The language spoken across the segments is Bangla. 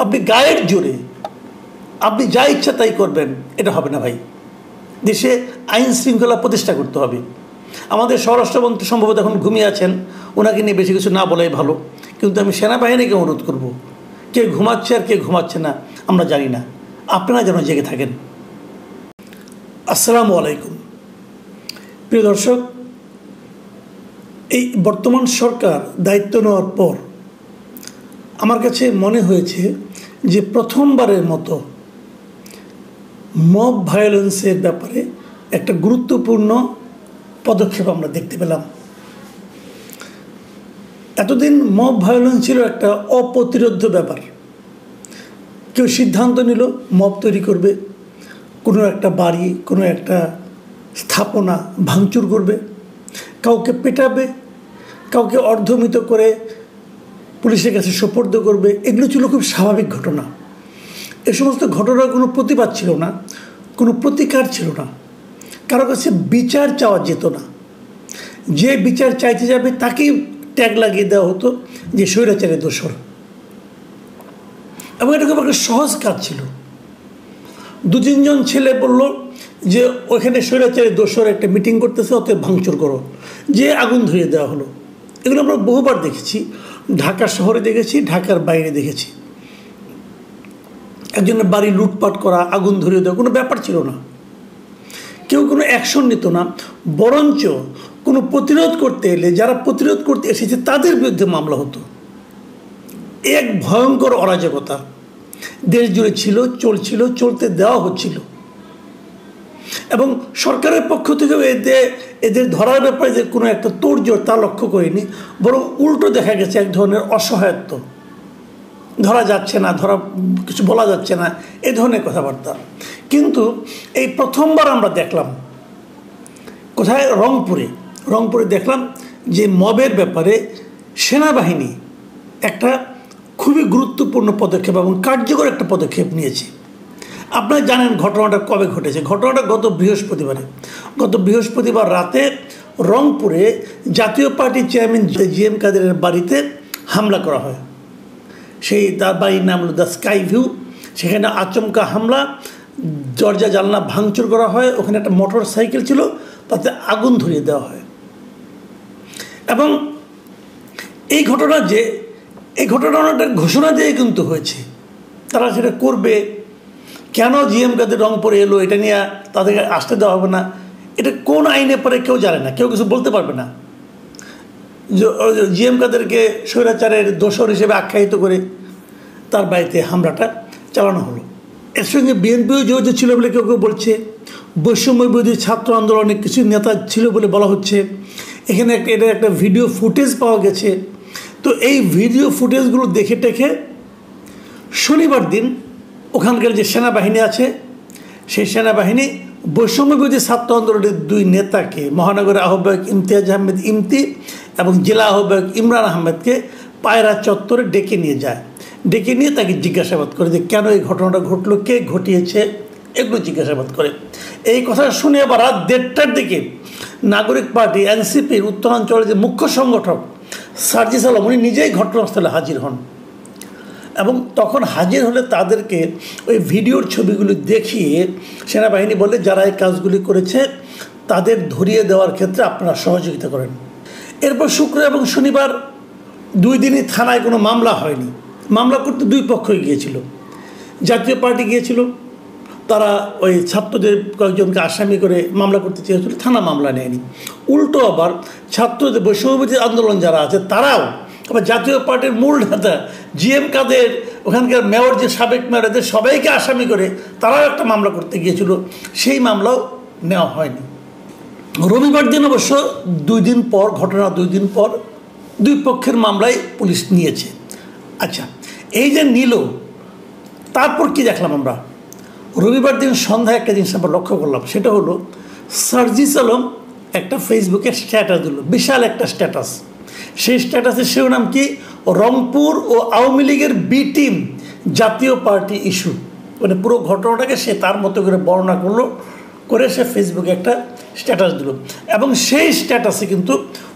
আপনি গায়ের জোরে আপনি যা ইচ্ছা তাই করবেন, এটা হবে না ভাই। দেশে আইন শৃঙ্খলা প্রতিষ্ঠা করতে হবে। আমাদের স্বরাষ্ট্রমন্ত্রী সম্ভবত এখন ঘুমিয়ে আছেন, ওনাকে নিয়ে বেশি কিছু না বলাই ভালো। কিন্তু আমি সেনাবাহিনীকে অনুরোধ করব, কে ঘুমাচ্ছে আর কে ঘুমাচ্ছে না আমরা জানি না, আপনারা যেন জেগে থাকেন। আসসালামু আলাইকুম প্রিয় দর্শক, এই বর্তমান সরকার দায়িত্ব নেওয়ার পর আমার কাছে মনে হয়েছে যে প্রথমবারের মতো মব ভায়োলেন্সের ব্যাপারে একটা গুরুত্বপূর্ণ পদক্ষেপ আমরা দেখতে পেলাম। এতদিন মব ভায়োলেন্স ছিল একটা অপ্রতিরোধ্য ব্যাপার। কেউ সিদ্ধান্ত নিল মব তৈরি করবে, কোনো একটা বাড়ি, কোনো একটা স্থাপনা ভাঙচুর করবে, কাউকে পেটাবে, কাউকে অর্ধমৃত করে পুলিশের কাছে সোপর্দ করবে। এগুলো ছিল খুব স্বাভাবিক ঘটনা। এ সমস্ত ঘটনার কোনো প্রতিবাদ ছিল না, কোনো প্রতিকার ছিল না, কারো কাছে বিচার চাওয়া যেত না। যে বিচার চাইতে যাবে তাকেই ট্যাগ লাগিয়ে দেওয়া হতো যে স্বৈরাচারের দোসর। এবং এটা খুব একটা সহজ কাজ ছিল। 2-3 জন ছেলে বলল যে ওইখানে স্বৈরাচারের দোসর একটা মিটিং করতেছে, অতএব ভাঙচুর করো, যে আগুন ধরিয়ে দেওয়া হলো। এগুলো আমরা বহুবার দেখেছি, ঢাকা শহরে দেখেছি, ঢাকার বাইরে দেখেছি। একজনের বাড়ি লুটপাট করা, আগুন ধরিয়ে দেওয়া কোনো ব্যাপার ছিল না। কেউ কোনো অ্যাকশন নিত না, বরঞ্চ কোনো প্রতিরোধ করতে এলে যারা প্রতিরোধ করতে এসেছে তাদের বিরুদ্ধে মামলা হতো। এক ভয়ঙ্কর অরাজকতা দেশ জুড়ে ছিল, চলছিল, চলতে দেওয়া হচ্ছিল। এবং সরকারের পক্ষ থেকে এদের ধরার ব্যাপারে যে কোনো একটা তোড়জোড় তা লক্ষ্য করিনি, বরং উল্টো দেখা গেছে এক ধরনের অসহায়ত্ব। ধরা যাচ্ছে না, কিছু বলা যাচ্ছে না, এ ধরনের কথাবার্তা। কিন্তু এই প্রথমবার আমরা দেখলাম কোথায়, রংপুরে দেখলাম যে মবের ব্যাপারে সেনাবাহিনী একটা খুবই গুরুত্বপূর্ণ পদক্ষেপ এবং কার্যকর একটা পদক্ষেপ নিয়েছে। আপনারা জানেন ঘটনাটা কবে ঘটেছে। ঘটনাটা গত বৃহস্পতিবার রাতে রংপুরে জাতীয় পার্টির চেয়ারম্যান জিএম কাদেরের বাড়িতে হামলা করা হয়। তার বাড়ির নাম হলো দ্য স্কাই ভিউ। সেখানে আচমকা হামলা, দরজা জানলা ভাঙচুর করা হয়। ওখানে একটা মোটর সাইকেল ছিল, তাতে আগুন ধরিয়ে দেওয়া হয়। এবং এই ঘটনাটা ঘোষণা দিয়ে কিন্তু হয়েছে তারা সেটা করবে। কেন জিএম কাদের রংপুরে এলো এটা নিয়ে তাদেরকে আসতে দেওয়া হবে না, এটা কোন আইনে পরে কেউ জানে না, কেউ কিছু বলতে পারবে না। জিএম কাদেরকে স্বৈরাচারের দোসর হিসেবে আখ্যায়িত করে তার বাড়িতে হামলাটা চালানো হলো। এর সঙ্গে বিএনপিও জড়িত ছিল বলে কেউ বলছে। বৈষম্য বিরোধী ছাত্র আন্দোলনে কিছু নেতা ছিল বলে বলা হচ্ছে। এখানে এটার একটা ভিডিও ফুটেজ পাওয়া গেছে। তো এই ভিডিও ফুটেজগুলো দেখে টেখে শনিবার দিন ওখানকার যে সেনাবাহিনী আছে সেই সেনাবাহিনী বৈষম্য বিরোধী ছাত্র আন্দোলনের 2 নেতাকে, মহানগরের আহ্বায়ক ইমতিয়াজ আহমেদ ইমতি এবং জেলা আহ্বায়ক ইমরান আহমেদকে পায়রা চত্বরে ডেকে নিয়ে তাকে জিজ্ঞাসাবাদ করে যে কেন এই ঘটনাটা ঘটলো, কে ঘটিয়েছে, এগুলো জিজ্ঞাসাবাদ করে। এই কথা শুনে আবার রাত 1:30টার দিকে নাগরিক পার্টি এনসিপির উত্তরাঞ্চলের যে মুখ্য সংগঠক সার্জিস আলম উনি নিজেই ঘটনাস্থলে হাজির হন। এবং তখন হাজির হলে তাদেরকে ওই ভিডিওর ছবিগুলি দেখিয়ে সেনাবাহিনী বলে যারা এই কাজগুলি করেছে তাদের ধরিয়ে দেওয়ার ক্ষেত্রে আপনারা সহযোগিতা করেন। এরপর শুক্র এবং শনিবার 2 দিনই থানায় কোনো মামলা হয়নি। মামলা করতে 2 পক্ষই গিয়েছিল। জাতীয় পার্টি গিয়েছিল, তারা ওই ছাত্রদের কয়েকজনকে আসামি করে মামলা করতে চেয়েছিল, থানা মামলা নেয়নি। উল্টো আবার ছাত্রদের বৈষম্যবিরোধী আন্দোলন যারা আছে তারাও আবার জাতীয় পার্টির মূল নেতা জিএম কাদের, ওখানকার মেয়র যে সাবেক মেয়র, এদের সবাইকে আসামি করে তারাও একটা মামলা করতে গিয়েছিল, সেই মামলাও নেওয়া হয়নি। রবিবার দিন অবশ্য 2 দিন পর, ঘটনা 2 দিন পর 2 পক্ষের মামলায় পুলিশ নিয়েছে। আচ্ছা, এই যে নিল, তারপর কি দেখলাম আমরা? রবিবার দিন সন্ধ্যায় একটা জিনিস আমরা লক্ষ্য করলাম, সেটা হলো সার্জিস আলম একটা ফেসবুকে স্ট্যাটাস দিল, বিশাল একটা স্ট্যাটাস। সেই স্ট্যাটাসের শিরোনাম কি? রংপুর ও আওয়ামী লীগের বি টিম জাতীয় পার্টি ইস্যু। মানে পুরো ঘটনাটাকে সে তার মতো করে বর্ণনা করে সে ফেসবুকে একটা স্ট্যাটাস দিল। এবং সেই স্ট্যাটাসে কিন্তু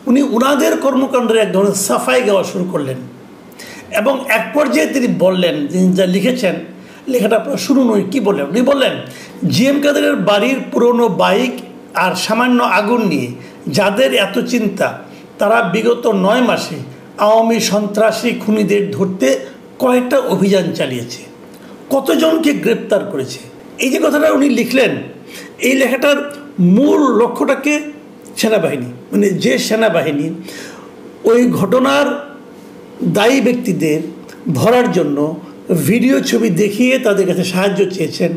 উনি উনাদের কর্মকাণ্ডের এক ধরনের সাফাই গাওয়া শুরু করলেন। এবং এক পর্যায়ে তিনি বললেন, তিনি যা লিখেছেন, লেখাটা আপনারা শুনুন উনি কী বললেন। উনি বললেন, জিএম কাদেরের বাড়ির পুরনো বাইক আর সামান্য আগুন নিয়ে যাদের এত চিন্তা, তারা বিগত 9 মাসে আওয়ামী সন্ত্রাসী খুনিদের ধরতে কয়েকটা অভিযান চালিয়েছে, কতজনকে গ্রেপ্তার করেছে। এই যে কথাটা উনি লিখলেন, এই লেখাটার মূল লক্ষ্যটাকে সেনাবাহিনী, মানে যে সেনাবাহিনী ওই ঘটনার দায়ী ব্যক্তিদের ধরার জন্য ভিডিও ছবি দেখিয়ে তাদের কাছে সাহায্য চেয়েছেন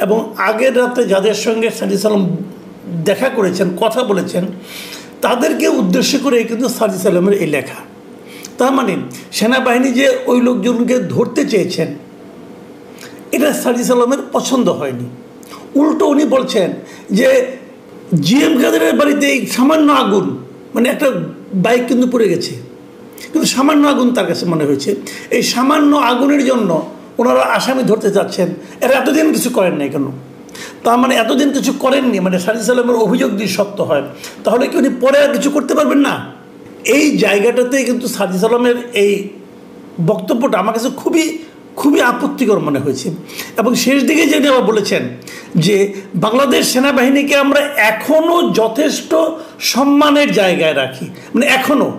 এবং আগের রাতে যাদের সঙ্গে সাজিদ আলম দেখা করেছেন, কথা বলেছেন, তাদেরকে উদ্দেশ্য করে কিন্তু সাজিদ আলমের এই লেখা। তার মানে সেনাবাহিনী যে ওই লোকজনকে ধরতে চেয়েছেন, এটা সাজিদ আলমের পছন্দ হয়নি। উল্টো উনি বলছেন যে জিএম কাদেরের বাড়িতে এই সামান্য আগুন, মানে একটা বাইক কিন্তু পড়ে গেছে, কিন্তু সামান্য আগুন তার কাছে মনে হয়েছে, এই সামান্য আগুনের জন্য ওনারা আসামি ধরতে চাচ্ছেন। এরা এতদিন কিছু করেন নাই কেন? তার মানে এতদিন কিছু করেননি, মানে সাজিদ আলমের অভিযোগ যদি সত্য হয়, তাহলে কি উনি পরে আর কিছু করতে পারবেন না? এই জায়গাটাতেই কিন্তু সাজিদ আলমের এই বক্তব্যটা আমার কাছে খুবই খুবই আপত্তিকর মনে হয়েছে। এবং শেষ দিকে যেটা বলেছেন যে বাংলাদেশ সেনাবাহিনীকে আমরা এখনও যথেষ্ট সম্মানের জায়গায় রাখি, মানে এখনও,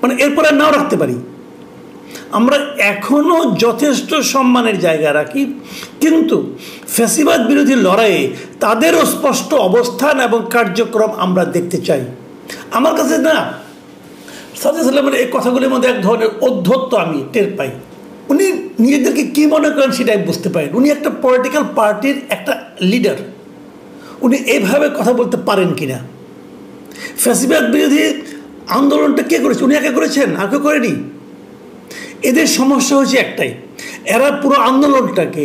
মানে এরপরে নাও রাখতে পারি, আমরা এখনও যথেষ্ট সম্মানের জায়গায় রাখি, কিন্তু ফ্যাসিবাদ বিরোধী লড়াইয়ে তাদেরও স্পষ্ট অবস্থান এবং কার্যক্রম আমরা দেখতে চাই। আমার কাছে না সাজিদ আলমের এই কথাগুলির মধ্যে এক ধরনের অধ্যত্ব আমি টের পাই। উনি নিজেদেরকে কী মনে করেন সেটাই বুঝতে পারেন। উনি একটা পলিটিক্যাল পার্টির একটা লিডার, উনি এইভাবে কথা বলতে পারেন কিনা। ফ্যাসিবাদ বিরোধী আন্দোলনটা কে করেছে? উনি একা করেছেন, আর কেউ করেনি। এদের সমস্যা হচ্ছে একটাই, এরা পুরো আন্দোলনটাকে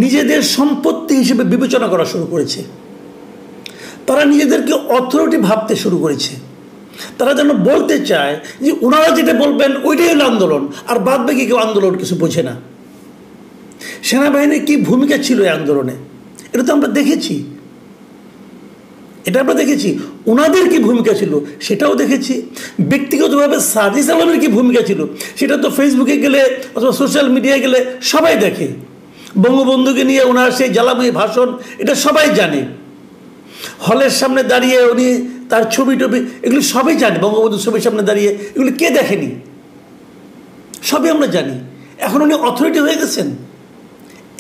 নিজেদের সম্পত্তি হিসেবে বিবেচনা করা শুরু করেছে। তারা নিজেদেরকে অথরিটি ভাবতে শুরু করেছে। তারা যেন বলতে চায় যে ওনারা যেটা বলবেন ওইটাই হলো আন্দোলন, আর বাদ বাকি কেউ আন্দোলন কিছু বোঝে না। সেনাবাহিনীর কী ভূমিকা ছিল এই আন্দোলনে, এটা তো আমরা দেখেছি, ওনাদের কি ভূমিকা ছিল সেটাও দেখেছি। ব্যক্তিগতভাবে সাজিদ আলমের কি ভূমিকা ছিল সেটা তো ফেসবুকে গেলে অথবা সোশ্যাল মিডিয়ায় গেলে সবাই দেখে। বঙ্গবন্ধুকে নিয়ে ওনার সেই জ্বালাময়ী ভাষণ, এটা সবাই জানে। হলের সামনে দাঁড়িয়ে উনি তার ছবি টবি, এগুলি সবাই জানে। বঙ্গবন্ধুর ছবির সামনে দাঁড়িয়ে এগুলি কে দেখেনি? সবই আমরা জানি। এখন উনি অথরিটি হয়ে গেছেন,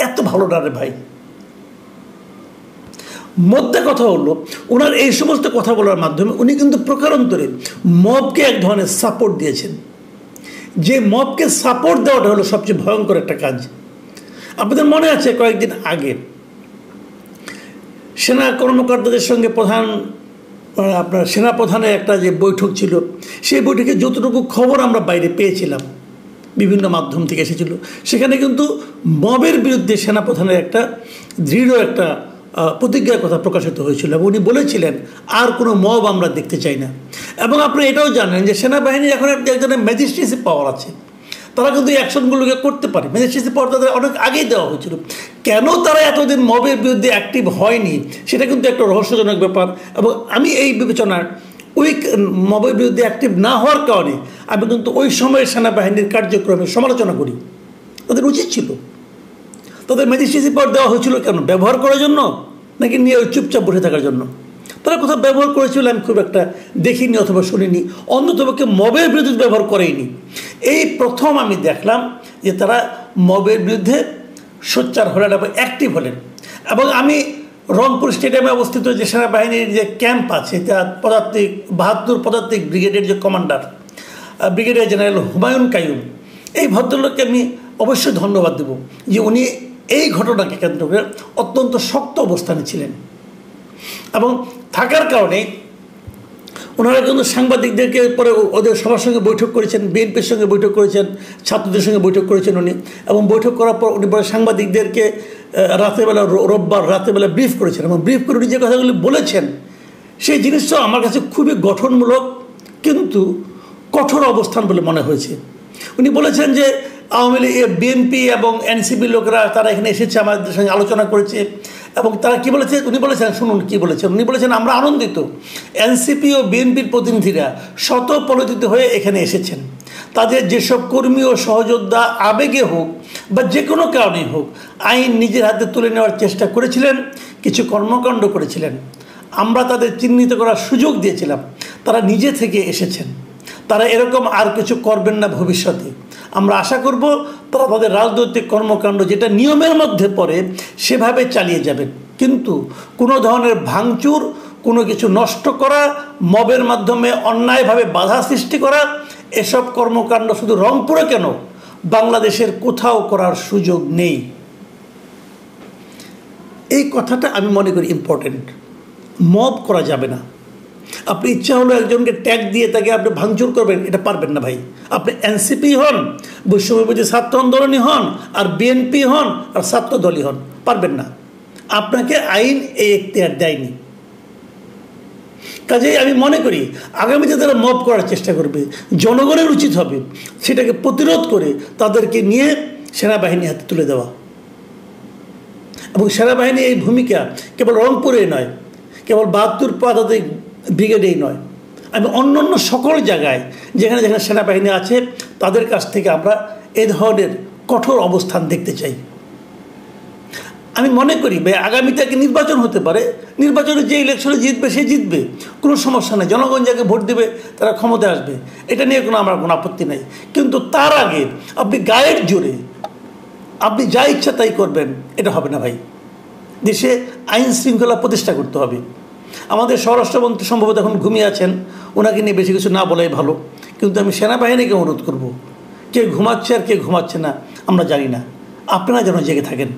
এত ভালো না রে ভাই। মধ্যে কথা হলো, ওনার এই সমস্ত কথা বলার মাধ্যমে উনি কিন্তু প্রকারান্তরে মবকে এক ধরনের সাপোর্ট দিয়েছেন। যে মবকে সাপোর্ট দেওয়াটা হলো সবচেয়ে ভয়ঙ্কর একটা কাজ। আপনাদের মনে আছে কয়েকদিন আগে সেনা কর্মকর্তাদের সঙ্গে আপনার সেনাপ্রধানের একটা যে বৈঠক ছিল, সেই বৈঠকে যতটুকু খবর আমরা বাইরে পেয়েছিলাম, বিভিন্ন মাধ্যম থেকে এসেছিল, সেখানে কিন্তু মবের বিরুদ্ধে সেনাপ্রধানের একটা দৃঢ় একটা প্রতিজ্ঞার কথা প্রকাশিত হয়েছিল এবং উনি বলেছিলেন আর কোনো মব আমরা দেখতে চাই না। এবং আপনি এটাও জানেন যে সেনাবাহিনী এখন একজনের ম্যাজিস্ট্রেসি পাওয়ার আছে, তারা কিন্তু এই অ্যাকশনগুলোকে করতে পারে। ম্যাজিস্ট্রেসি পাওয়ার তাদের অনেক আগেই দেওয়া হয়েছিল। কেন তারা এতদিন মবের বিরুদ্ধে অ্যাক্টিভ হয়নি সেটা কিন্তু একটা রহস্যজনক ব্যাপার। এবং আমি এই বিবেচনার ওই মবের বিরুদ্ধে অ্যাক্টিভ না হওয়ার কারণে আমি কিন্তু ওই সময়ের সেনাবাহিনীর কার্যক্রমের সমালোচনা করি। তাদের উচিত ছিল, তাদের ম্যাজিস্ট্রেসি পাওয়ার দেওয়া হয়েছিল কেন? ব্যবহার করার জন্য নাকি নিয়ে চুপচাপ বসে থাকার জন্য? তারা কোথাও ব্যবহার করেছিল আমি খুব একটা দেখিনি অথবা শুনিনি, অন্ততপক্ষে মবের বিরুদ্ধে ব্যবহার করেইনি। এই প্রথম আমি দেখলাম যে তারা মবের বিরুদ্ধে সোচ্চার হলেন এবং অ্যাক্টিভ হলেন। এবং আমি রংপুর স্টেডিয়ামে অবস্থিত যে সেনাবাহিনীর যে ক্যাম্প আছে, তার 72 পদাতিক ব্রিগেডের যে commander brigadier general Humayun Qayyum, এই ভদ্রলোককে আমি অবশ্যই ধন্যবাদ দেব যে উনি এই ঘটনাকে কেন্দ্র করে অত্যন্ত শক্ত অবস্থানে ছিলেন এবং থাকার কারণে ওনারা কিন্তু সাংবাদিকদেরকে পরে ওদের সবার সঙ্গে বৈঠক করেছেন, বিএনপির সঙ্গে বৈঠক করেছেন, ছাত্রদের সঙ্গে বৈঠক করেছেন উনি। এবং বৈঠক করার পর উনি পরে সাংবাদিকদেরকে রাতেরবেলা, রোববার রাতেরবেলা ব্রিফ করেছেন এবং ব্রিফ করে উনি যে কথাগুলি বলেছেন সেই জিনিসটা আমার কাছে খুবই গঠনমূলক কিন্তু কঠোর অবস্থান বলে মনে হয়েছে। উনি বলেছেন যে আওয়ামী লীগ, বিএনপি এবং এনসিপি লোকেরা তারা এখানে এসেছে, আমাদের সঙ্গে আলোচনা করেছে এবং তারা কী বলেছে উনি বলেছেন, শুনুন কী বলেছেন। উনি বলেছেন আমরা আনন্দিত এনসিপি ও বিএনপির প্রতিনিধিরা স্বতঃপ্রণোদিত হয়ে এখানে এসেছেন, তাদের যেসব কর্মী ও সহযোদ্ধা আবেগে হোক বা যে কোনো কারণেই হোক আইন নিজের হাতে তুলে নেওয়ার চেষ্টা করেছিলেন, কিছু কর্মকাণ্ড করেছিলেন, আমরা তাদের চিহ্নিত করার সুযোগ দিয়েছিলাম। তারা নিজে থেকে এসেছেন, তারা এরকম আর কিছু করবেন না ভবিষ্যতে। আমরা আশা করব তারা তাদের রাজনৈতিক কর্মকাণ্ড যেটা নিয়মের মধ্যে পড়ে সেভাবে চালিয়ে যাবেন, কিন্তু কোনো ধরনের ভাঙচুর, কোনো কিছু নষ্ট করা, মবের মাধ্যমে অন্যায়ভাবে বাধা সৃষ্টি করা, এসব কর্মকাণ্ড শুধু রংপুরে কেন, বাংলাদেশের কোথাও করার সুযোগ নেই। এই কথাটা আমি মনে করি ইম্পর্টেন্ট। মব করা যাবে না। আপনি ইচ্ছা হলো একজনকে ট্যাগ দিয়ে তাকে আপনি ভাঙচুর করবেন, এটা পারবেন না ভাই। আপনি এনসিপি হন, বৈষম্যবিরোধী ছাত্র আন্দোলনী হন, আর বিএনপি হন, আর ছাত্র দলই হন, পারবেন না। আপনাকে আইন এই এখতিয়ার দেয়নি। কাজেই আমি মনে করি আগামীতে তারা মব করার চেষ্টা করবে, জনগণের উচিত হবে সেটাকে প্রতিরোধ করে তাদেরকে নিয়ে সেনাবাহিনী হাতে তুলে দেওয়া। এবং সেনাবাহিনী এই ভূমিকা কেবল রংপুরেই নয়, কেবল ৭২ পদাতিক ব্রিগেডেই নয়, আমি অন্যান্য সকল জায়গায় যেখানে যেখানে সেনাবাহিনী আছে তাদের কাছ থেকে আমরা এ ধরনের কঠোর অবস্থান দেখতে চাই। আমি মনে করি ভাই আগামীতে একটা নির্বাচন হতে পারে, নির্বাচনে যে ইলেকশনে জিতবে সে জিতবে, কোনো সমস্যা নেই, জনগণ যাকে ভোট দেবে তারা ক্ষমতায় আসবে, এটা নিয়ে আমার কোনো আপত্তি নেই। কিন্তু তার আগে আপনি গায়ের জোরে আপনি যা ইচ্ছা তাই করবেন, এটা হবে না ভাই। দেশে আইন শৃঙ্খলা প্রতিষ্ঠা করতে হবে। আমাদের স্বরাষ্ট্রমন্ত্রী সম্ভবত এখন ঘুমিয়ে আছেন, ওনাকে নিয়ে বেশি কিছু না বলাই ভালো, কিন্তু আমি সেনাবাহিনীকে অনুরোধ করব, কে ঘুমাচ্ছে আর কে ঘুমাচ্ছে না আমরা জানি না, আপনারা যেন জেগে থাকেন।